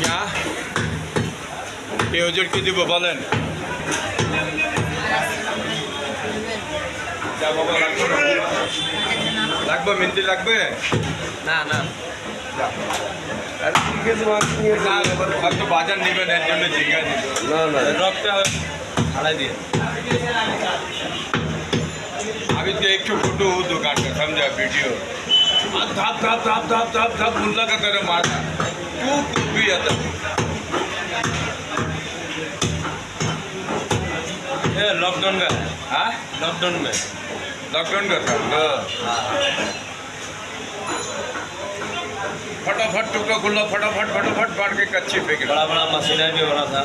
না এই হুজুর কি দিব বলেন যা বাবা লাগবে না? লাগবে মেহেন্দি লাগবে না না আর ঠিক আছে মাছ নিয়ে না হয়তো বাজার নেবেন এর জন্য জিজ্ঞাসা দিল না না রকটা হারাই দিয়ে अभी तो एक फोटो हो दुकान का समझा वीडियो धाप धाप धाप धाप धाप धाप मुल्ला का तरह मारता तू भी आता ये लॉकडाउन का हाँ लॉकडाउन में लॉकडाउन का था फटाफट टुकड़ा खुला फटाफट फटाफट मार के कच्ची फेंक बड़ा बड़ा मशीनरी भी हो रहा था